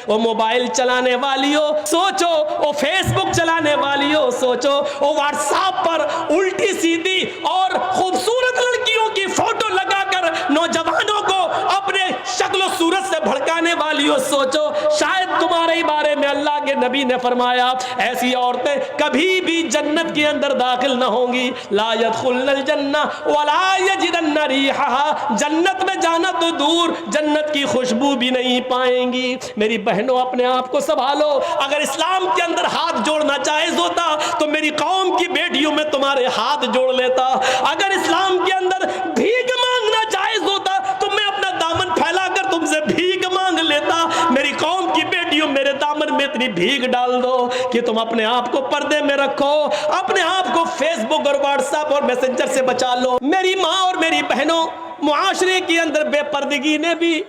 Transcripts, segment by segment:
وہ موبائل چلانے والیوں سوچو، وہ فیس بک چلانے والیوں سوچو، وہ واٹس ایپ پر الٹی سیدھی اور خوبصورت لڑکیوں کی فوٹو لگا کر نوجوانوں کو اپنے شکل و صورت سے بھڑکانے والیوں سوچو، شاید تمہارے بارے میں اللہ کے نبی نے فرمایا ایسی عورتیں کبھی بھی جنت کے اندر داخل نہ ہوں گی، لا يدخلن الجنہ ولا یجدن ریحہا، جنت میں جانا تو دور جنت کی خوشبو بھی نہیں پائیں گی۔ میری بہنوں اپنے آپ کو سنبھالو، اگر اسلام کے اندر ہاتھ جوڑنا جائز ہوتا تو میری قوم کی بیٹیوں میں تمہارے ہاتھ جوڑ لیتا، اگر اسلام کے اندر بھیک مانگنا جائز ہوتا تو میں اپنا دامن پھیلا کر تم سے بھیک مانگ لیتا۔ میری قوم کی بیٹیوں میرے دامن میں اتنی بھیک ڈال دو کہ تم اپنے آپ کو پردے میں رکھو، اپنے آپ کو فیس بک اور واٹس ایپ اور میسنجر سے بچا لو۔ میری ماں اور میری بہنوں، معاشرے کے اندر بے پردگی نے بھی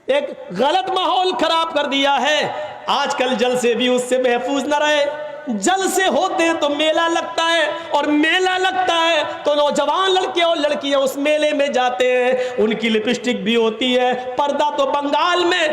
ایک غلط ماحول خراب کر دیا ہے۔ آج کل جلسے بھی اس سے محفوظ نہ رہے، جلسے ہوتے ہیں تو میلہ لگتا ہے، اور میلہ لگتا ہے تو نوجوان لڑکے اور لڑکیاں اس میلے میں جاتے ہیں، ان کی لپسٹک بھی ہوتی ہے، پردہ تو بنگال میں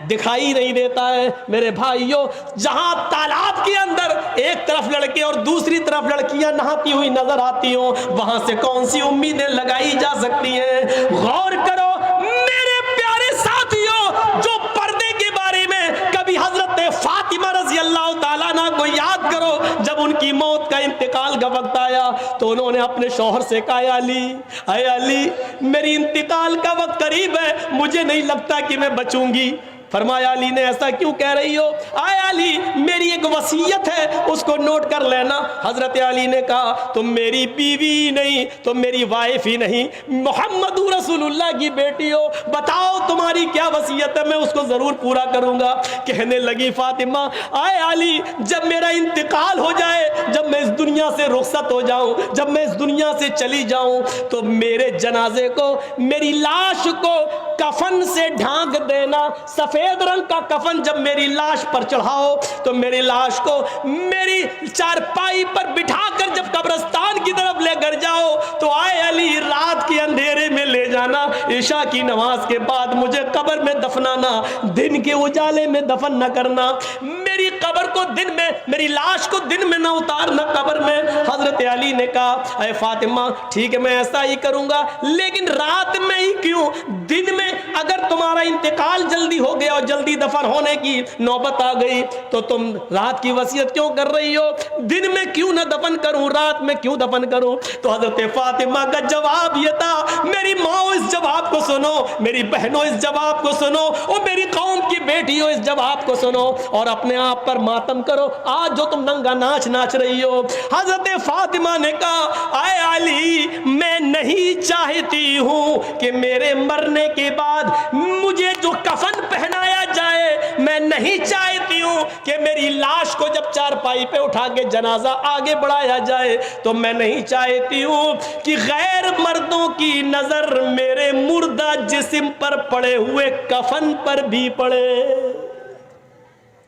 دکھائی نہیں دیتا ہے۔ میرے بھائیوں، جہاں تالاب کے اندر ایک طرف لڑکے اور دوسری طرف لڑکیاں نہاتی ہوئی نظر آتی ہوں، وہاں سے کون سی امیدیں لگائی جا سکتی ہیں؟ غور کرو میرے پیارے ساتھیوں، جو پردے کے بارے میں کبھی حضرت فاطمہ رضی اللہ تعالیٰ عنہ کو یاد کرو، جب ان کی موت کا انتقال کا وقت آیا تو انہوں نے اپنے شوہر سے کہا اے علی میری انتقال کا وقت قریب ہے، مجھے نہیں لگتا کہ میں بچوں گی۔ فرمایا علی نے ایسا کیوں کہہ رہی ہو؟ اے علی میری ایک وصیت ہے، اس کو نوٹ کر لینا۔ حضرت علی نے کہا تم میری بیوی نہیں، تم میری وائف ہی نہیں، محمد رسول اللہ کی بیٹی ہو، بتاؤ تمہاری کیا وصیت ہے، میں اس کو ضرور پورا کروں گا۔ کہنے لگی فاطمہ اے علی جب میرا انتقال ہو جائے، جب میں اس دنیا سے رخصت ہو جاؤں، جب میں اس دنیا سے چلی جاؤں تو میرے جنازے کو، میری لاش کو کفن سے ڈھانک دینا، سفید رنگ کا کفن جب میری لاش پر چڑھاؤ تو میری لاش کو میری چارپائی پر بٹھا کر جب قبرستان کی طرف لے کر جاؤ تو اے علی رات کے اندھیرے میں لے جانا، عشاء کی نماز کے بعد مجھے قبر میں دفنانا، دن کے اجالے میں دفن نہ کرنا، میری قبر کو دن میں، میری لاش کو دن میں نہ اتارنا قبر میں۔ حضرت علی نے کہا اے فاطمہ ٹھیک ہے میں ایسا ہی کروں گا، لیکن رات میں ہی کیوں؟ دن میں اگر تمہارا انتقال جلدی ہو گیا اور جلدی دفن ہونے کی نوبت آ گئی تو تم رات کی وصیت کیوں کر رہی ہو؟ دن میں کیوں نہ دفن کروں، رات میں کیوں دفن کروں؟ تو حضرت فاطمہ کا جواب یہ تھا، میری ماں اس جواب کو سنو، میری بہنوں اس جواب کو سنو، اور میری قوم کی بیٹیوں اس جواب کو سنو، اور اپنے آپ پر ماتم کرو آج جو تم ننگا ناچ ناچ رہی ہو۔ حضرت فاطمہ نے کہا اے علی میں نہیں چاہتی ہوں کہ میرے مرنے کے بعد مجھے جو کفن پہنایا جائے، میں نہیں چاہتی ہوں کہ میری لاش کو جب چارپائی پہ اٹھا کے جنازہ آگے بڑھایا جائے تو میں نہیں چاہتی ہوں کہ غیر مردوں کی نظر میرے مردہ جسم پر پڑے ہوئے کفن پر بھی پڑے،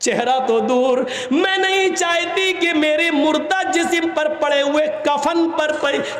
چہرہ تو دور، میں نہیں چاہتی کہ میرے مردہ جسم پر پڑے ہوئے کفن پر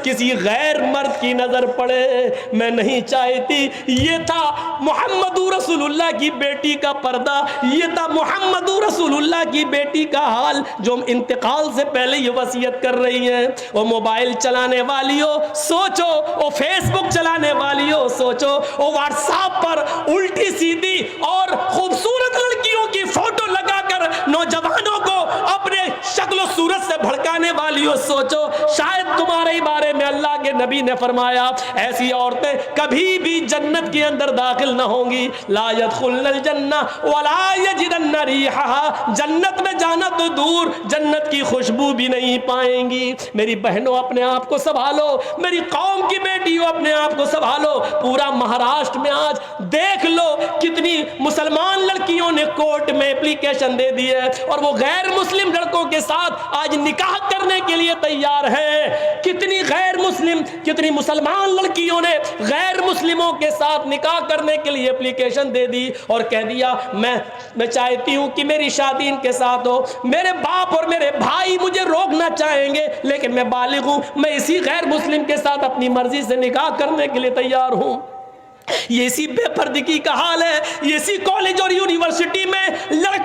کسی غیر مرد کی نظر پڑے، میں نہیں چاہتی۔ یہ تھا محمد رسول اللہ کی بیٹی کا پردہ، یہ تھا محمد رسول اللہ کی بیٹی کا حال جو انتقال سے پہلے یہ وصیت کر رہی ہیں۔ وہ موبائل چلانے والیوں سوچو، وہ فیس بک چلانے والیوں سوچو، وہ واٹس ایپ پر الٹی سیدھی اور خوبصورت لڑکیوں کی فوٹو لگا کر نوجوانوں کو اپنے شکل و صورت سے بھڑکانے والیوں سوچو، شاید تمہارے بارے میں اللہ کے نبی نے فرمایا ایسی عورتیں کبھی بھی جنت کے اندر داخل نہ ہوں گی، لا يدخلن الجنہ ولا یجدن ریحہا، جنت میں جانا تو دور جنت کی خوشبو بھی نہیں پائیں گی۔ میری بہنوں اپنے آپ کو سنبھالو، میری قوم کی بیٹیوں اپنے آپ کو سنبھالو۔ پورا مہاراشٹر میں آج دیکھ لو کتنی مسلمان لڑکیوں نے کورٹ میں اپلیکیشن دے دی ہے اور وہ غیر مسلم لڑکوں کے ساتھ آج نکاح کرنے کے لیے تیار ہے۔ کتنی غیر مسلم، کتنی مسلمان لڑکیوں نے غیر مسلموں کے ساتھ نکاح کرنے کے لیے اپلیکیشن دے دی اور کہہ دیا میں چاہتی ہوں کہ میری شادی ان کے ساتھ ہو، میرے باپ اور میرے بھائی مجھے روکنا چاہیں گے لیکن میں بالغ ہوں، میں اسی غیر مسلم کے ساتھ اپنی مرضی سے نکاح کرنے کے لیے تیار ہوں۔ یہ اسی بے پردگی کا حال ہے، یہ اسی کالج اور یونیورسٹی میں لڑکے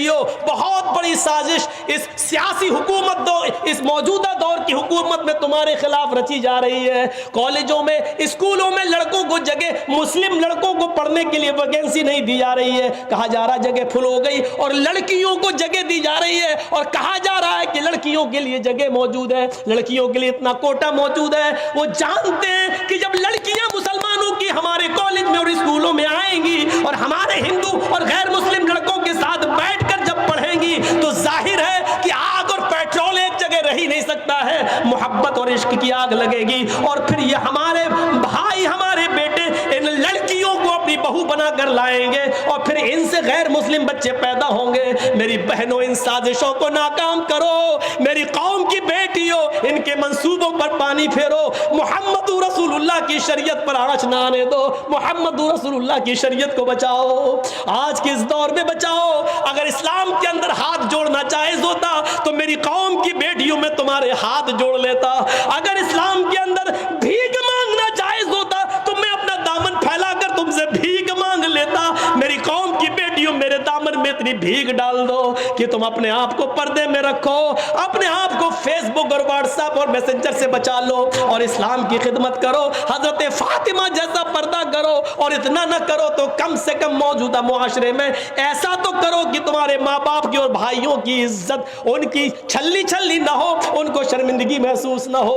بیٹیوں بہت بڑی سازش اس سیاسی حکومت اس موجودہ دور کی حکومت میں تمہارے خلاف رچی جا رہی ہے. کالجوں میں اسکولوں میں لڑکوں کو جگہ مسلم لڑکوں کو پڑھنے کے لیے ویکینسی نہیں دی جا رہی ہے, کہا جا رہا جگہ فل ہو گئی, اور لڑکیوں کو جگہ دی جا رہی ہے اور کہا جا رہا ہے کہ لڑکیوں کے لیے جگہ موجود ہے, لڑکیوں کے لیے اتنا کوٹا موجود ہے. وہ جانتے ہیں کہ جب لڑکیاں مسلمانوں کی ہمارے کالج میں اور اسکولوں میں آئیں گی اور ہمارے ہندو اور غیر مسلم لڑکوں کے ساتھ بیٹھ کر جب پڑھیں گی تو ظاہر ہے کہ آگ اور پیٹرول ایک جگہ رہ ہی نہیں سکتا ہے, محبت اور عشق کی آگ لگے گی, اور پھر یہ ہمارے بھائی ہمارے بیٹے ان لڑکیوں کو اپنی بہو بنا کر لائیں گے اور پھر ان سے غیر مسلم بچے پیدا ہوں گے. میری بہنوں ان سازشوں کو ناکام کرو, میری قوم کی بیٹیوں ان کے منصوبوں پر پانی پھیرو, محمد رسول اللہ کی شریعت پر آنچ نہ آنے دو, محمد رسول اللہ کی شریعت کو بچاؤ, آج کے اس دور میں بچاؤ. اگر اسلام کے اندر ہاتھ جوڑنا جائز ہوتا تو میری قوم کی بیٹیوں میں تمہارے ہاتھ جوڑ لیتا. اگر اسلام کے اندر بھیک مانگنا جائز ہوتا تو میں اپنا دامن پھیلا کر تم سے بھیک مانگ لیتا. میری قوم کی بیٹیوں میرے دامن میں اتنی بھیک ڈال دو کہ تم اپنے آپ کو پردے میں رکھو, اپنے آپ کو فیس بک اور واٹس ایپ اور میسنجر سے بچا لو اور اسلام کی خدمت کرو, حضرت فاطمہ جیسا پردہ کرو, اور اتنا نہ کرو تو کم سے کم موجودہ معاشرے میں ایسا تو کرو کہ تمہارے ماں باپ کی اور بھائیوں کی عزت ان کی چھلی چھلی نہ ہو, ان کو شرمندگی محسوس نہ ہو.